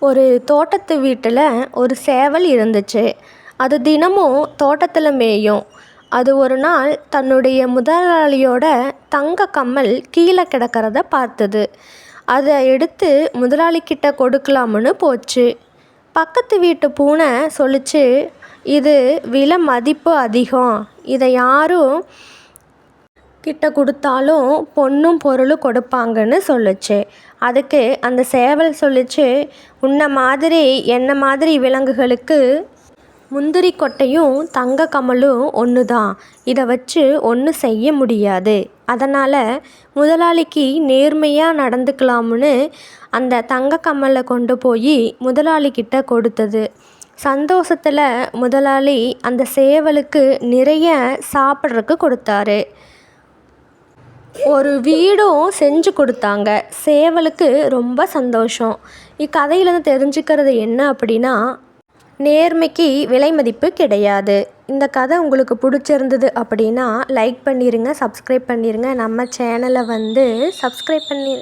ஒரு தோட்டத்து வீட்டில் ஒரு சேவல் இருந்துச்சு. அது தினமும் தோட்டத்தில் மேயும். அது ஒரு நாள் தன்னுடைய முதலாளியோட தங்க கம்மல் கீழே கிடக்கிறத பார்த்தது. அதை எடுத்து முதலாளிக்கிட்ட கொடுக்கலாம்னு போச்சு. பக்கத்து வீட்டு பூனை சொல்லிச்சு, இது விலை மதிப்பு அதிகம், இதை யாரும் கிட்ட கொடுத்தாலும் பொன்னும் பொருளும் கொடுப்பாங்கன்னு சொல்லுச்சு. அதுக்கு அந்த சேவல் சொல்லிச்சு, என்ன மாதிரி விலங்குகளுக்கு முந்திரி கொட்டையும் தங்க கமலும் ஒன்று தான், இதை வச்சு ஒன்றும் செய்ய முடியாது. அதனால் முதலாளிக்கு நேர்மையாக நடந்துக்கலாம்னு அந்த தங்க கம்மலை கொண்டு போய் முதலாளிக்கிட்ட கொடுத்தது. சந்தோஷத்தில் முதலாளி அந்த சேவலுக்கு நிறைய சாப்பிட்றதுக்கு கொடுத்தாரு. ஒரு வீடும் செஞ்சு கொடுத்தாங்க. சேவலுக்கு ரொம்ப சந்தோஷம். இக்கதையிலேருந்து தெரிஞ்சுக்கிறது என்ன அப்படின்னா, நேர்மைக்கு விலை மதிப்பு கிடையாது. இந்த கதை உங்களுக்கு பிடிச்சிருந்தது அப்படின்னா லைக் பண்ணிடுங்க, சப்ஸ்கிரைப் பண்ணிடுங்க. நம்ம சேனலை சப்ஸ்கிரைப் பண்ணி